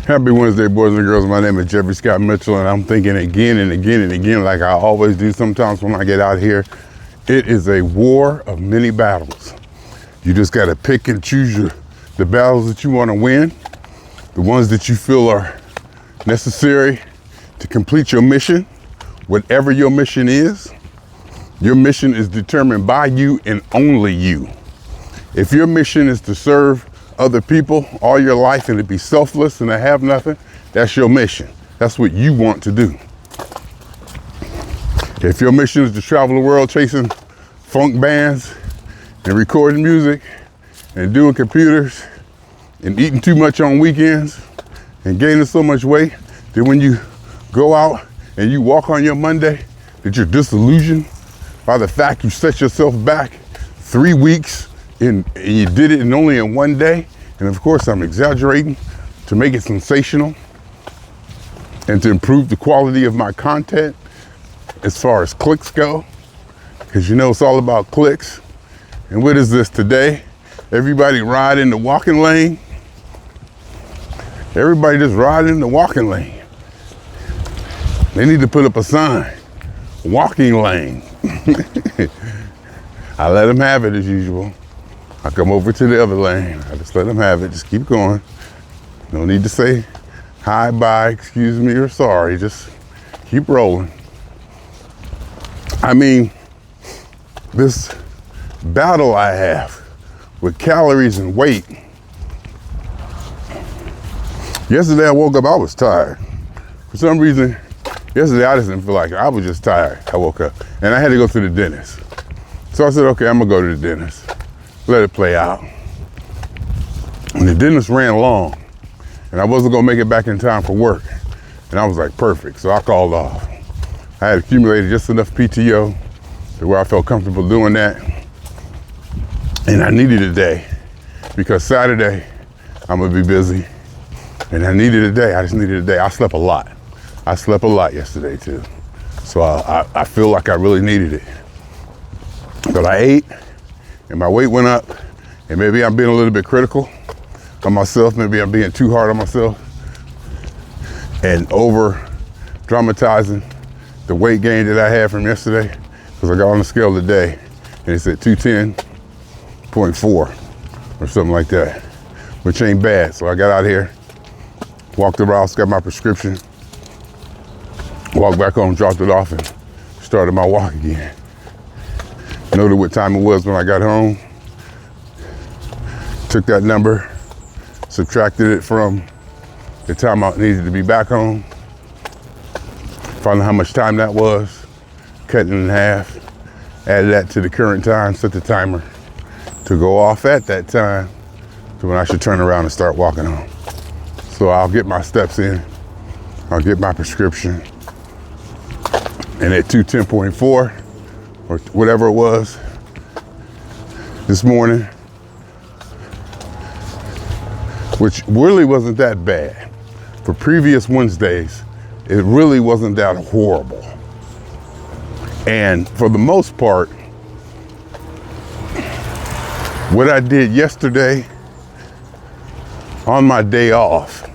Happy Wednesday, boys and girls. My name is Jeffery Scott Mitchell, and I'm thinking again and again and again, like I always do sometimes when I get out here. It is a war of many battles. You just got to pick and choose the battles that you want to win, the ones that you feel are necessary to complete your mission, whatever your mission is. Your mission is determined by you and only you. If your mission is to serve other people all your life and to be selfless and to have nothing, that's your mission. That's what you want to do. If your mission is to travel the world chasing funk bands and recording music and doing computers and eating too much on weekends and gaining so much weight that when you go out and you walk on your Monday that you're disillusioned by the fact you set yourself back 3 weeks and you did it only in one day. And of course, I'm exaggerating to make it sensational and to improve the quality of my content as far as clicks go, because you know it's all about clicks. And what is this today? Everybody ride in the walking lane. Everybody just ride in the walking lane. They need to put up a sign, walking lane. I let them have it as usual. I come over to the other lane. I just let them have it. Just keep going. No need to say hi, bye, excuse me, or sorry. Just keep rolling. I mean, this battle I have with calories and weight. Yesterday I woke up, I was tired. For some reason, yesterday I just didn't feel like it. I was just tired. I woke up and I had to go to the dentist. So I said, okay, I'm gonna go to the dentist. Let it play out. And the dentist ran long and I wasn't gonna make it back in time for work. And I was like, perfect, so I called off. I had accumulated just enough PTO to where I felt comfortable doing that. And I needed a day because Saturday I'm gonna be busy. And I needed a day, I just needed a day. I slept a lot. I slept a lot yesterday too. So I feel like I really needed it. But I ate and my weight went up, and maybe I'm being a little bit critical of myself. Maybe I'm being too hard on myself and over dramatizing the weight gain that I had from yesterday, because I got on the scale today and it said 210.4 or something like that, which ain't bad. So I got out here, walked the routes, got my prescription, walked back home, dropped it off, and started my walk again. Noted what time it was when I got home, took that number, subtracted it from the time I needed to be back home, found out how much time that was, cut it in half, added that to the current time, set the timer to go off at that time to when I should turn around and start walking home. So I'll get my steps in, I'll get my prescription, and at 210.4, or whatever it was this morning, which really wasn't that bad. For previous Wednesdays, it really wasn't that horrible. And for the most part, what I did yesterday on my day off,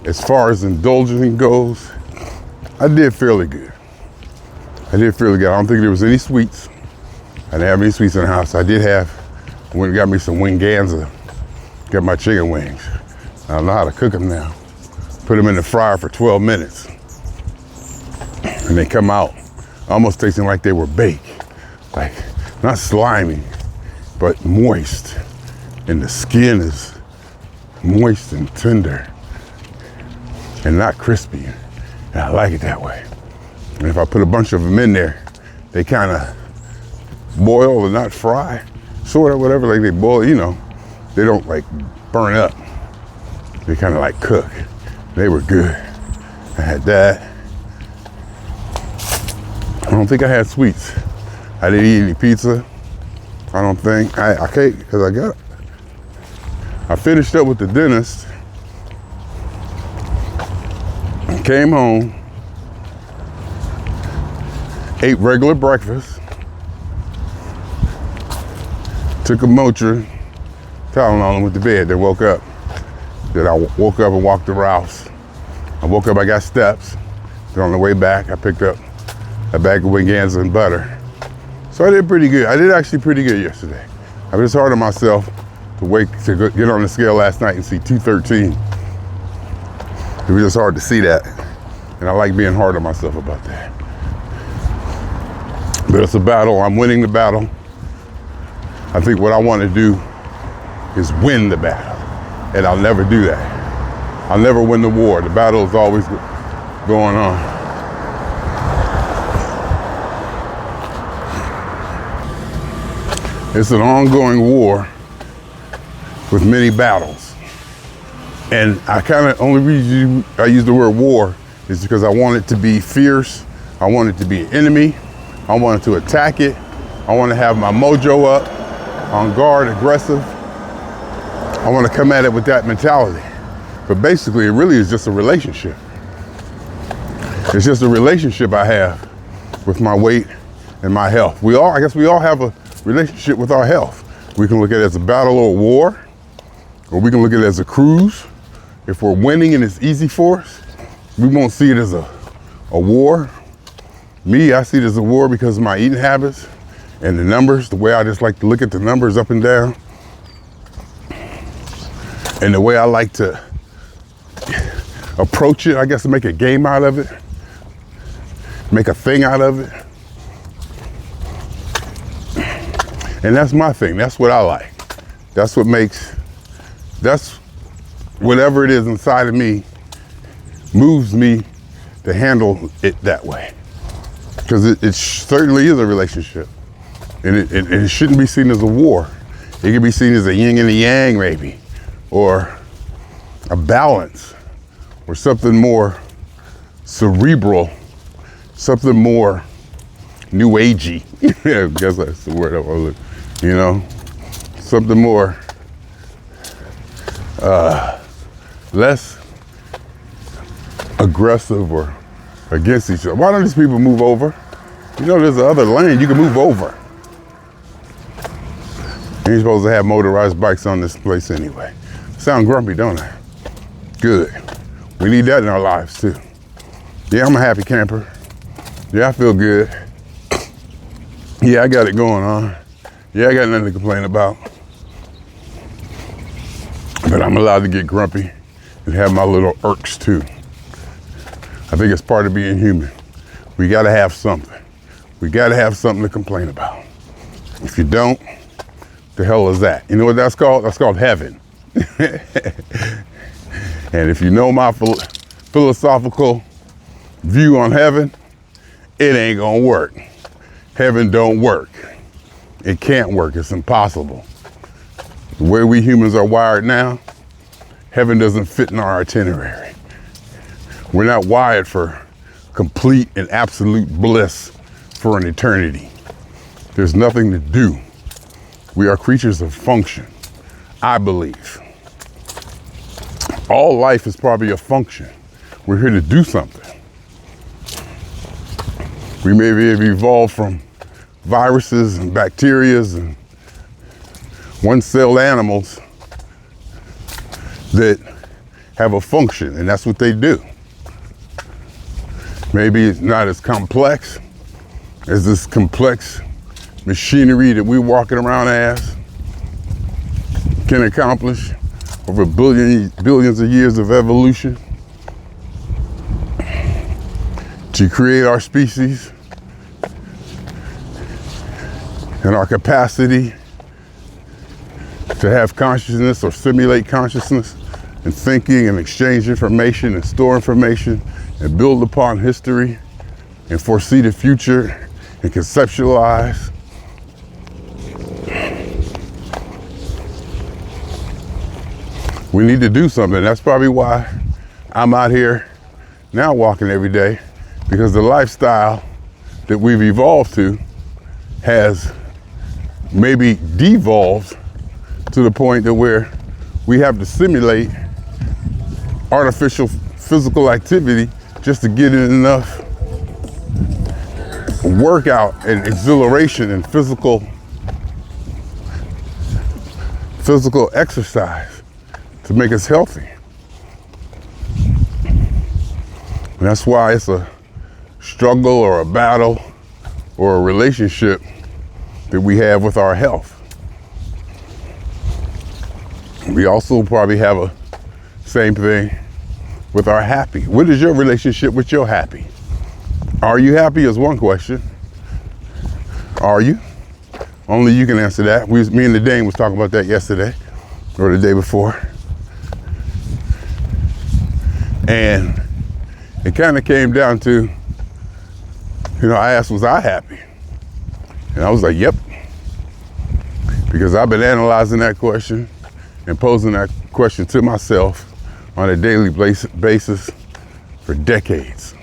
as far as indulging goes, I did fairly good. I did fairly good. I don't think there was any sweets. I didn't have any sweets in the house. I went and got me some winganza. Got my chicken wings. I don't know how to cook them now. Put them in the fryer for 12 minutes. And they come out almost tasting like they were baked. Like, not slimy, but moist. And the skin is moist and tender and not crispy. And I like it that way. And if I put a bunch of them in there, they kind of boil or not fry, sort of, whatever, like they boil, you know, they don't like burn up. They kind of like cook. They were good. I had that. I don't think I had sweets. I didn't eat any pizza. I don't think. I can't, because I finished up with the dentist, came home, ate regular breakfast, took a Motrin, Tylenol, and went to bed, then woke up. that I woke up and walked the routes. I woke up, I got steps. Then on the way back, I picked up a bag of Winganza and butter. So I did pretty good. I did actually pretty good yesterday. I was hard on myself to get on the scale last night and see 213. It was just hard to see that. And I like being hard on myself about that. But it's a battle. I'm winning the battle. I think what I want to do is win the battle. And I'll never do that. I'll never win the war. The battle is always going on. It's an ongoing war with many battles. And only reason I use the word war is because I want it to be fierce. I want it to be an enemy. I want it to attack it. I want to have my mojo up, on guard, aggressive. I want to come at it with that mentality. But basically, it really is just a relationship. It's just a relationship I have with my weight and my health. I guess we all have a relationship with our health. We can look at it as a battle or a war, or we can look at it as a cruise. If we're winning and it's easy for us, we won't see it as a war. Me, I see it as a war because of my eating habits and the numbers, the way I just like to look at the numbers up and down, and the way I like to approach it, I guess, to make a game out of it, make a thing out of it. And that's my thing. That's what I like. That's whatever it is inside of me moves me to handle it that way. Because it certainly is a relationship. And it shouldn't be seen as a war. It can be seen as a yin and a yang, maybe, or a balance, or something more cerebral, something more new agey. I guess that's the word I want to look. You know, something more, less aggressive or against each other. Why don't these people move over? You know, there's another lane you can move over. You ain't supposed to have motorized bikes on this place anyway. Sound grumpy, don't I? Good. We need that in our lives too. Yeah, I'm a happy camper. Yeah, I feel good. Yeah, I got it going on. Yeah, I got nothing to complain about. But I'm allowed to get grumpy and have my little irks too. I think it's part of being human. We gotta have something. We gotta have something to complain about. If you don't, the hell is that? You know what that's called? That's called heaven. And if you know my philosophical view on heaven, it ain't gonna work. Heaven don't work. It can't work, it's impossible. The way we humans are wired now, heaven doesn't fit in our itinerary. We're not wired for complete and absolute bliss for an eternity. There's nothing to do. We are creatures of function, I believe. All life is probably a function. We're here to do something. We maybe have evolved from viruses and bacterias and one-celled animals that have a function, and that's what they do. Maybe it's not as complex as this complex machinery that we're walking around as can accomplish over billions of years of evolution to create our species and our capacity to have consciousness or simulate consciousness and thinking and exchange information and store information and build upon history and foresee the future and conceptualize. We need to do something. That's probably why I'm out here now walking every day, because the lifestyle that we've evolved to has maybe devolved to the point that where we have to simulate artificial physical activity just to get in enough workout and exhilaration and physical exercise to make us healthy. And that's why it's a struggle or a battle or a relationship that we have with our health. We also probably have a same thing with our happy. What is your relationship with your happy? Are you happy is one question. Are you? Only you can answer that. Me and the Dane was talking about that yesterday or the day before. And it kind of came down to, I asked, was I happy? And I was like, yep. Because I've been analyzing that question and posing that question to myself on a daily basis for decades.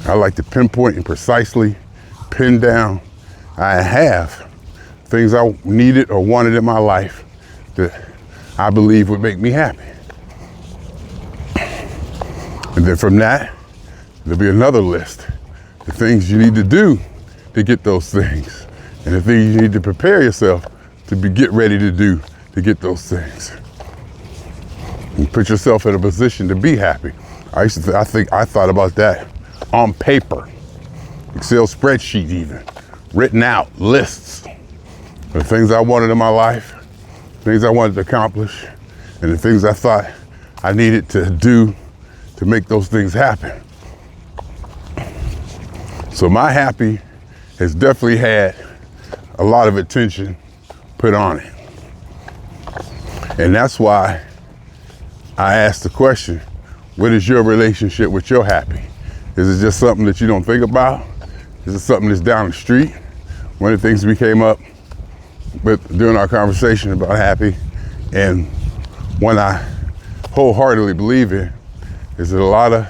I like to pinpoint and precisely pin down. I have things I needed or wanted in my life that I believe would make me happy. And then from that, there'll be another list. The things you need to do to get those things. And the things you need to prepare yourself to get ready to do to get those things. And put yourself in a position to be happy. I thought about that on paper, Excel spreadsheet even, written out, lists of the things I wanted in my life, things I wanted to accomplish, and the things I thought I needed to do to make those things happen. So my happy has definitely had a lot of attention put on it. And that's why I asked the question, what is your relationship with your happy? Is it just something that you don't think about? Is it something that's down the street? One of the things we came up with during our conversation about happy, and one I wholeheartedly believe in, is that a lot of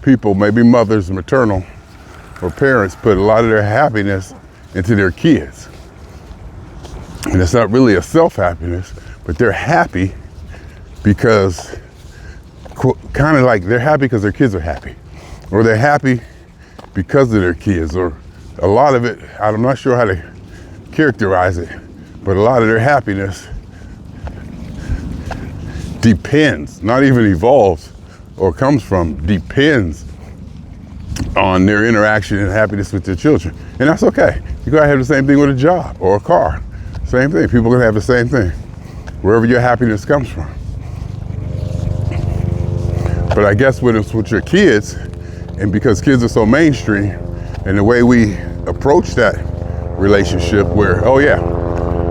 people, maybe mothers, maternal, or parents, put a lot of their happiness into their kids. And it's not really a self-happiness, but they're happy because, kind of like they're happy because their kids are happy. Or they're happy because of their kids. Or a lot of it, I'm not sure how to characterize it, but a lot of their happiness depends, not even evolves or comes from, depends on their interaction and happiness with their children. And that's okay. You gotta have the same thing with a job or a car. Same thing, people are gonna have the same thing, wherever your happiness comes from. But I guess when it's with your kids, and because kids are so mainstream, and the way we approach that relationship where, oh yeah,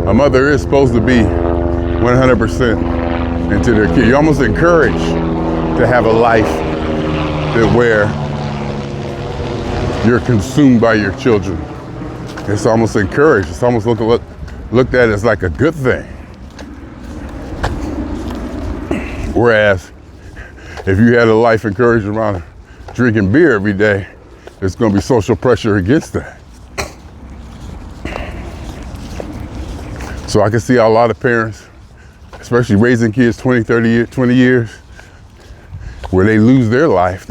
a mother is supposed to be 100% into their kid. You're almost encouraged to have a life that where you're consumed by your children. It's almost encouraged. It's almost looked at as like a good thing. Whereas if you had a life encouraged around drinking beer every day, there's going to be social pressure against that. So I can see how a lot of parents, especially raising kids 20, 30 years, 20 years, where they lose their life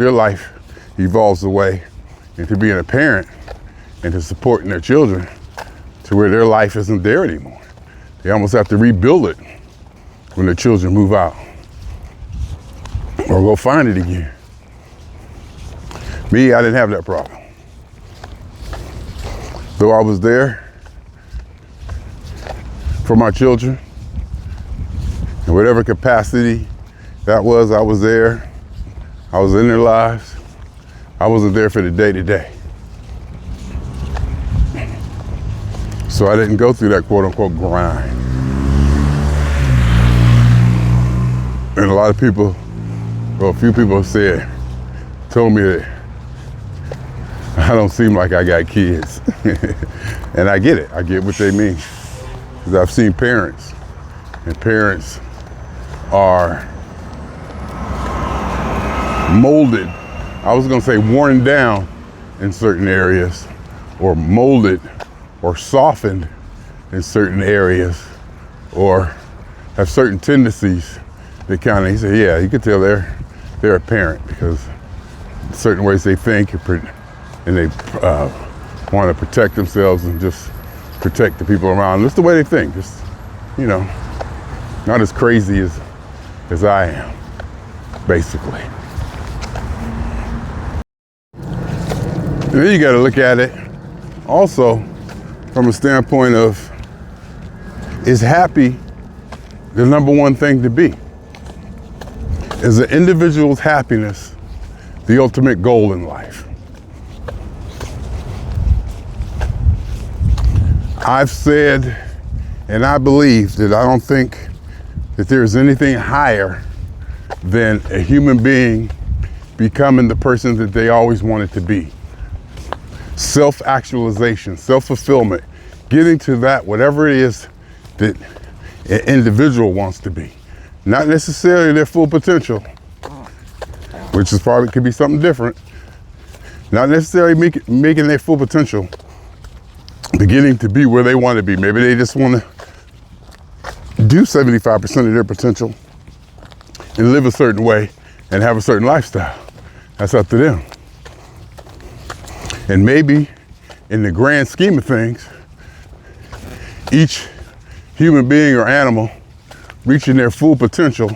evolves away into being a parent and to supporting their children to where their life isn't there anymore. They almost have to rebuild it when their children move out or go find it again. Me, I didn't have that problem. Though I was there for my children, in whatever capacity that was, I was there. I was in their lives. I wasn't there for the day-to-day. So I didn't go through that quote-unquote grind. And a lot of people, well, a few people told me that I don't seem like I got kids. And I get it. I get what they mean. Because I've seen parents, and parents are molded, I was gonna say worn down in certain areas, or molded or softened in certain areas, or have certain tendencies that kind of, he said, yeah, you could tell they're a parent because certain ways they think and they want to protect themselves and just protect the people around them. Just the way they think, just, not as crazy as I am, basically. And then you got to look at it also from a standpoint of, is happy the number one thing to be? Is the individual's happiness the ultimate goal in life? I've said, and I believe that I don't think that there's anything higher than a human being becoming the person that they always wanted to be. Self-actualization, self-fulfillment, getting to that, whatever it is that an individual wants to be. Not necessarily their full potential, which is probably could be something different. Not necessarily making their full potential, but getting to be where they want to be. Maybe they just want to do 75% of their potential and live a certain way and have a certain lifestyle. That's up to them. And maybe in the grand scheme of things, each human being or animal reaching their full potential,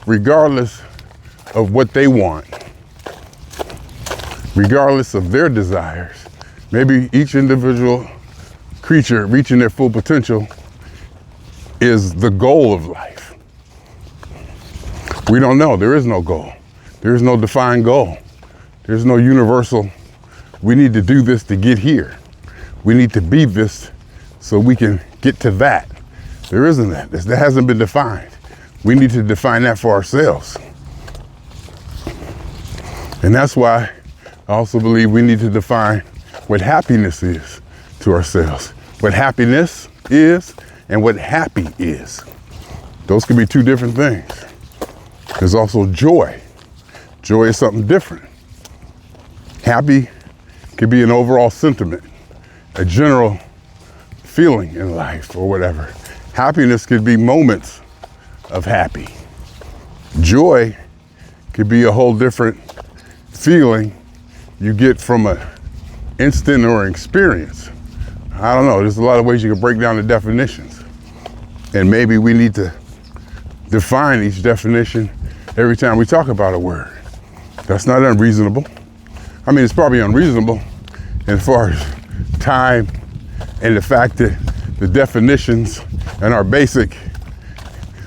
regardless of what they want, regardless of their desires. Maybe each individual creature reaching their full potential is the goal of life. We don't know. There is no goal. There is no defined goal. There's no universal, we need to do this to get here. We need to be this so we can get to that. There isn't that. That hasn't been defined. We need to define that for ourselves. And that's why I also believe we need to define what happiness is to ourselves. What happiness is and what happy is. Those can be two different things. There's also joy. Joy is something different. Happy could be an overall sentiment, a general feeling in life or whatever. Happiness could be moments of happy. Joy could be a whole different feeling you get from an instant or experience. I don't know, there's a lot of ways you can break down the definitions. And maybe we need to define each definition every time we talk about a word. That's not unreasonable. I mean, it's probably unreasonable as far as time and the fact that the definitions and our basic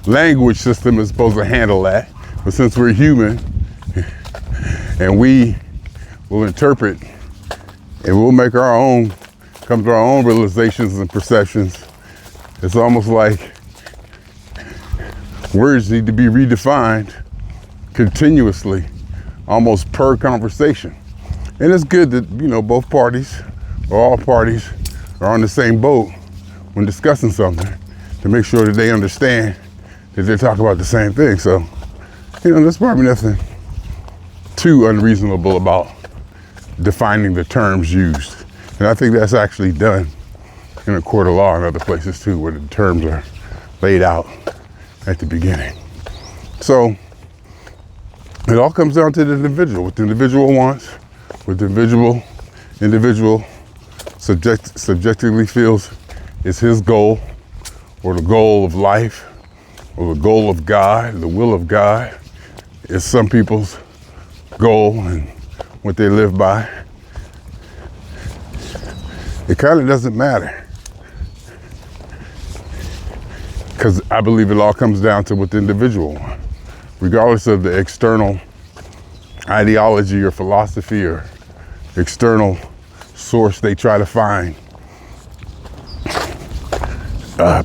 language system is supposed to handle that. But since we're human and we will interpret and we'll make our own, come to our own realizations and perceptions, it's almost like words need to be redefined continuously, almost per conversation. And it's good that, you know, both parties or all parties are on the same boat when discussing something to make sure that they understand that they're talking about the same thing. So, you know, there's probably nothing too unreasonable about defining the terms used. And I think that's actually done in a court of law and other places too, where the terms are laid out at the beginning. So it all comes down to the individual, what the individual wants, what the individual subjectively feels is his goal, or the goal of life, or the goal of God, the will of God is some people's goal and what they live by. It kind of doesn't matter, because I believe it all comes down to what the individual wants, regardless of the external ideology or philosophy or external source they try to find,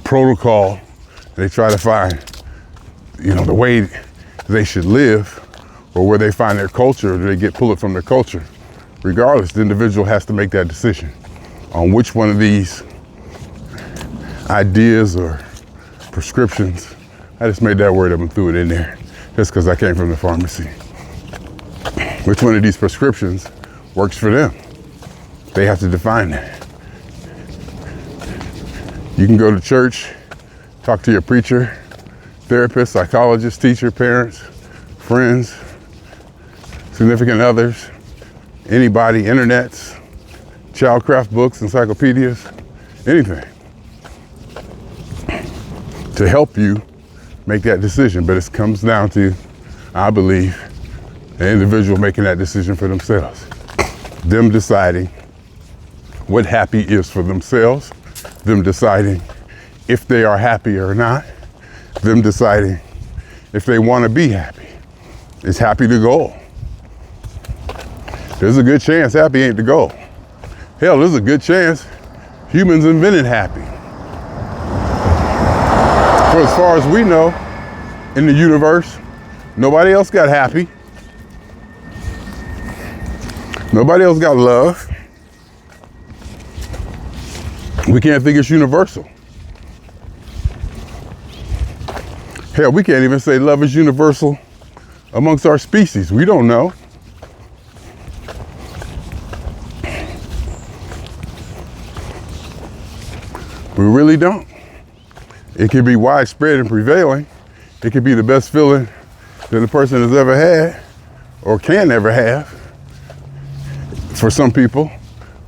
protocol they try to find, you know, the way they should live, or where they find their culture, or they pull it from their culture. Regardless, the individual has to make that decision on which one of these ideas or prescriptions, I just made that word up and threw it in there just because I came from the pharmacy. Which one of these prescriptions works for them? They have to define that. You can go to church, talk to your preacher, therapist, psychologist, teacher, parents, friends, significant others, anybody, internets, childcraft books, encyclopedias, anything to help you make that decision. But it comes down to, I believe, the individual making that decision for themselves. them deciding what happy is for themselves, them deciding if they are happy or not, them deciding if they want to be happy. Is happy the goal? There's a good chance happy ain't the goal. Hell, there's a good chance humans invented happy. For as far as we know, in the universe, nobody else got happy. Nobody else got love. We can't think it's universal. Hell, we can't even say love is universal amongst our species. We don't know. We really don't. It can be widespread and prevailing. It can be the best feeling that a person has ever had or can ever have for some people.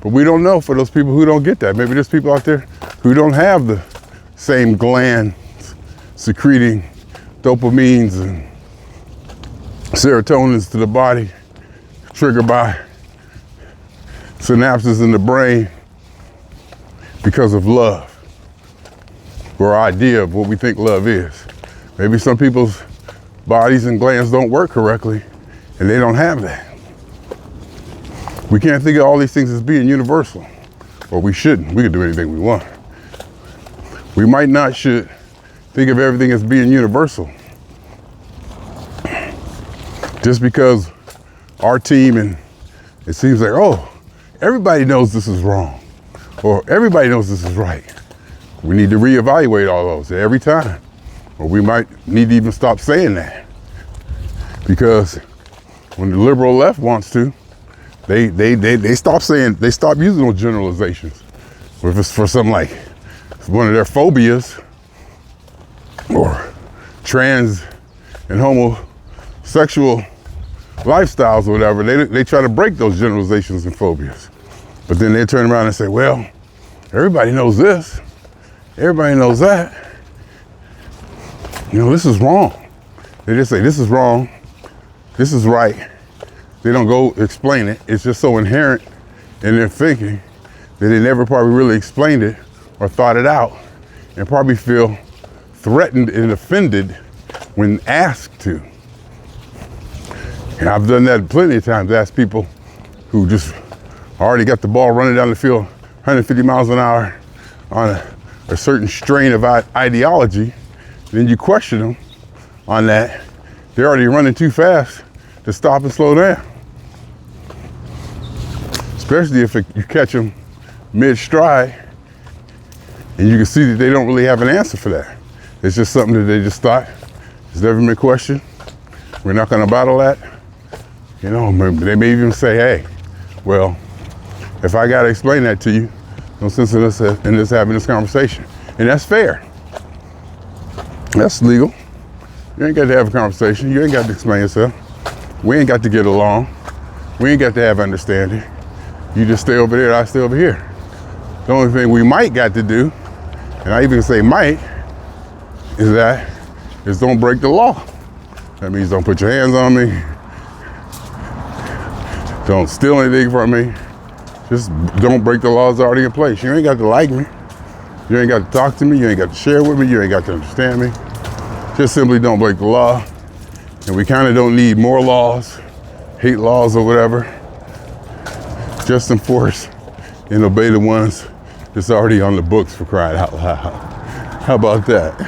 But we don't know for those people who don't get that. Maybe there's people out there who don't have the same glands secreting dopamines and serotonins to the body, triggered by synapses in the brain because of love, or our idea of what we think love is. Maybe some people's bodies and glands don't work correctly and they don't have that. We can't think of all these things as being universal, or we shouldn't. We can do anything we want. We might not should think of everything as being universal. Just because our team, and it seems like, oh, everybody knows this is wrong, or everybody knows this is right. We need to reevaluate all those every time. Or we might need to even stop saying that. Because when the liberal left wants to, they stop saying, they stop using those generalizations. Or if it's for something like one of their phobias, or trans and homosexual lifestyles or whatever, they try to break those generalizations and phobias. But then they turn around and say, well, everybody knows this, everybody knows that. You know, this is wrong. They just say, this is wrong, this is right. They don't go explain it. It's just so inherent in their thinking that they never probably really explained it or thought it out, and probably feel threatened and offended when asked to. And I've done that plenty of times, asked people who just already got the ball running down the field 150 miles an hour on a certain strain of ideology. Then you question them on that. They're already running too fast to stop and slow down. Especially if you catch them mid-stride and you can see that they don't really have an answer for that. It's just something that they just thought has never been questioned. We're not gonna battle that. You know, they may even say, hey, well, if I gotta explain that to you, no sense in us having this conversation. And that's fair. That's legal. You ain't got to have a conversation. You ain't got to explain yourself. We ain't got to get along. We ain't got to have understanding. You just stay over there, I stay over here. The only thing we might got to do, and I even say might, is don't break the law. That means don't put your hands on me. Don't steal anything from me. Just don't break the laws already in place. You ain't got to like me. You ain't got to talk to me. You ain't got to share with me. You ain't got to understand me. Just simply don't break the law. And we kind of don't need more laws, hate laws or whatever. Just enforce and obey the ones that's already on the books, for crying out loud. How about that?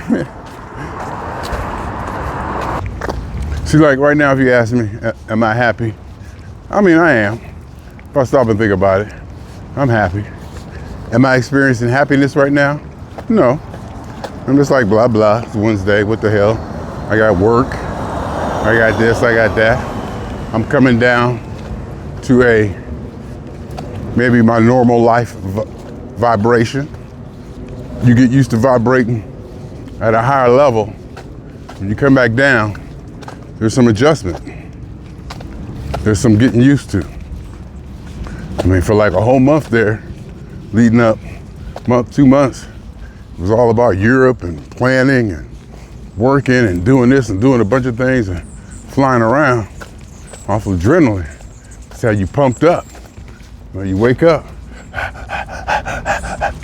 See, like right now, if you ask me, am I happy? I mean, I am. If I stop and think about it, I'm happy. Am I experiencing happiness right now? No. I'm just like, blah, blah, it's Wednesday, what the hell? I got work, I got this, I got that. I'm coming down to maybe my normal life vibration. You get used to vibrating at a higher level. When you come back down, there's some adjustment. There's some getting used to. I mean, for like a whole month there, leading up, 2 months, it was all about Europe and planning and working and doing this and doing a bunch of things and flying around off of adrenaline. That's how you pumped up. When you wake up,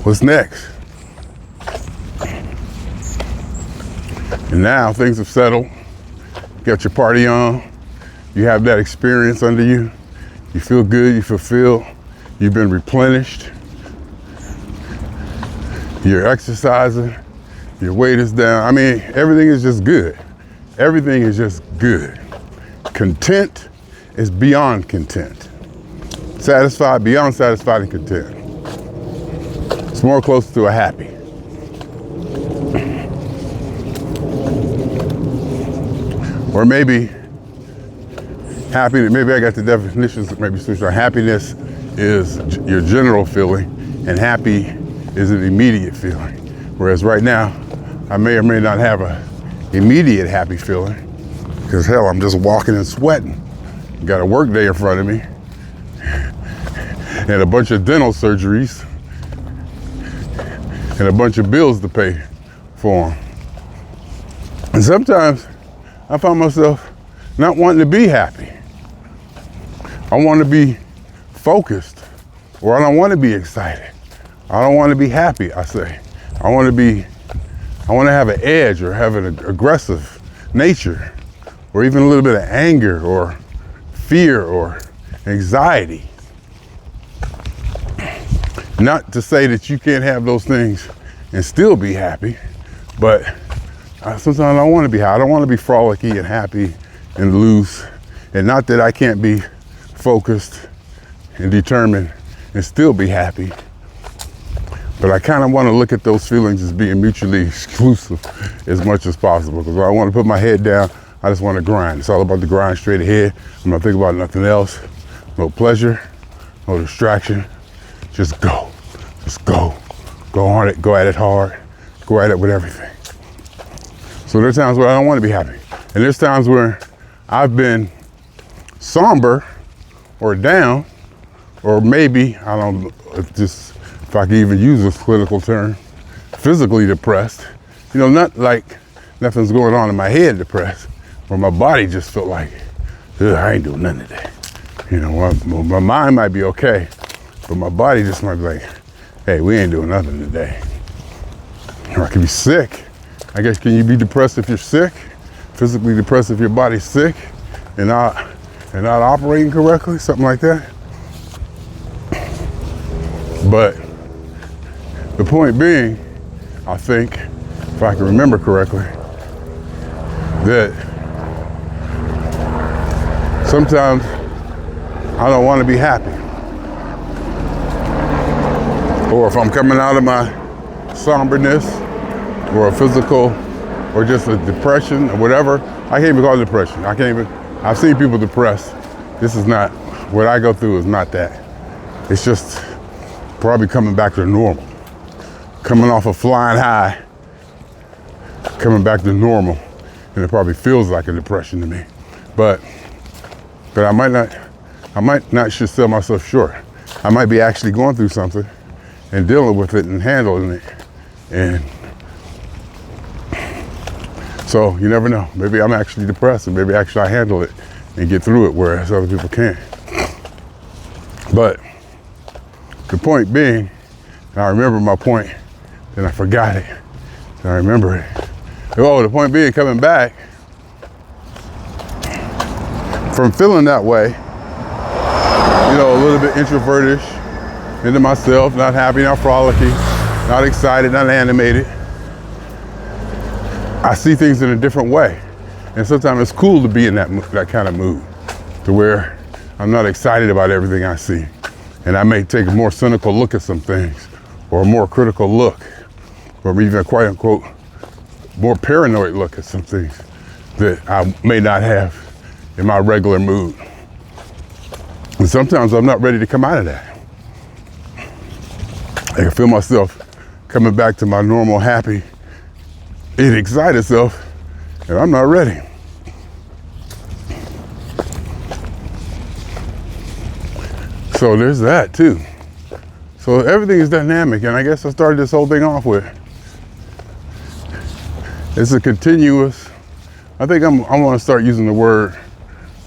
what's next? And now things have settled. You got your party on. You have that experience under you. You feel good, you fulfilled. You've been replenished. You're exercising. Your weight is down. I mean, everything is just good. Everything is just good. Content is beyond content. Satisfied, beyond satisfied and content. It's more close to a happy. Or maybe happiness, maybe I got the definitions, maybe switch on. Happiness is your general feeling, and happy is an immediate feeling. Whereas right now, I may or may not have a immediate happy feeling, because hell, I'm just walking and sweating. Got a work day in front of me, and a bunch of dental surgeries, and a bunch of bills to pay for them. And sometimes I find myself not wanting to be happy. I want to be focused, or I don't want to be excited. I don't want to be happy, I say. I want to have an edge, or have an aggressive nature, or even a little bit of anger or fear or anxiety. Not to say that you can't have those things and still be happy, but sometimes I don't want to be happy. I don't want to be frolicky and happy and loose. And not that I can't be focused and determined and still be happy. But I kind of want to look at those feelings as being mutually exclusive as much as possible. Because when I want to put my head down, I just want to grind. It's all about the grind straight ahead. I'm not thinking about nothing else. No pleasure, no distraction. Just go. Just go. Go on it. Go at it hard. Go at it with everything. So there's times where I don't want to be happy. And there's times where I've been somber or down, or maybe, I don't know if I can even use this clinical term, physically depressed. You know, not like nothing's going on in my head depressed, or my body just felt like, I ain't doing nothing today. You know, my mind might be okay, but my body just might be like, hey, we ain't doing nothing today. Or I could be sick. I guess, can you be depressed if you're sick? Physically depressed if your body's sick and not operating correctly, something like that. But the point being, I think, if I can remember correctly, that sometimes I don't want to be happy. Or if I'm coming out of my somberness, or a physical, or just a depression, or whatever, I can't even call it depression. I've seen people depressed. This is not, what I go through is not that. It's just probably coming back to normal. Coming off a flying high, coming back to normal. And it probably feels like a depression to me. But I might not should sell myself short. I might be actually going through something and dealing with it and handling it. And so you never know. Maybe I'm actually depressed, and maybe actually I handle it and get through it, whereas other people can't. But the point being, and I remember my point, then I forgot it, then I remember it. Oh, the point being, coming back from feeling that way, you know, a little bit introvertish into myself, not happy, not frolicky, not excited, not animated. I see things in a different way. And sometimes it's cool to be in that kind of mood, to where I'm not excited about everything I see. And I may take a more cynical look at some things, or a more critical look, or even a quote unquote more paranoid look at some things that I may not have in my regular mood. And sometimes I'm not ready to come out of that. I can feel myself coming back to my normal, happy, excited self, and I'm not ready. So there's that too. So everything is dynamic, and I guess I started this whole thing off with, it's a continuous, I think I want to start using the word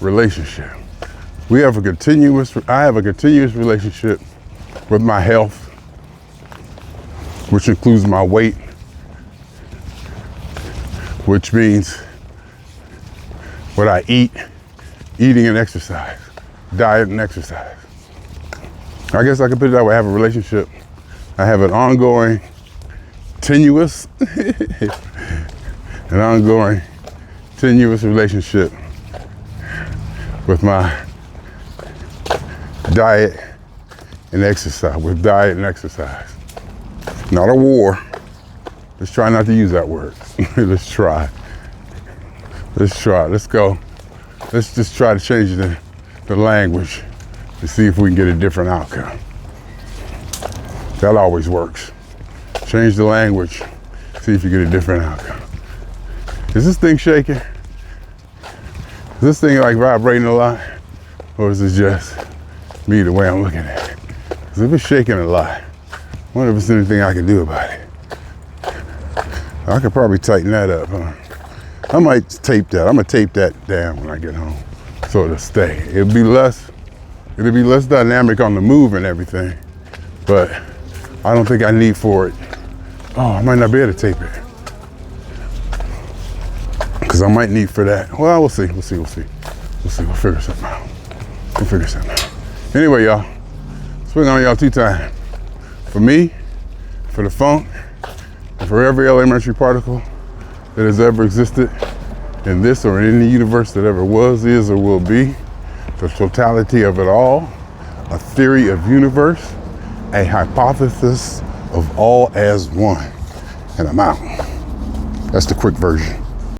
relationship. I have a continuous relationship with my health, which includes my weight, which means what I eat, eating and exercise, diet and exercise. I guess I could put it that way. I have a relationship. I have an ongoing, tenuous relationship with my diet and exercise, Not a war. Let's try not to use that word. Let's try. Let's go. Let's just try to change the language to see if we can get a different outcome. That always works. Change the language, see if you get a different outcome. Is this thing shaking? Is this thing like vibrating a lot? Or is it just me the way I'm looking at it? Because if it's shaking a lot, I wonder if there's anything I can do about it. I could probably tighten that up, huh? I might tape that. I'm gonna tape that down when I get home so it'll stay. It'll be less dynamic on the move and everything, but I don't think I need for it. Oh, I might not be able to tape it because I might need for that. Well, we'll see. We'll figure something out. Anyway, y'all, swing on y'all 2 times. For me, for the funk, and for every elementary particle that has ever existed in this or in any universe that ever was, is, or will be, the totality of it all, a theory of universe, a hypothesis of all as one. And I'm out. That's the quick version.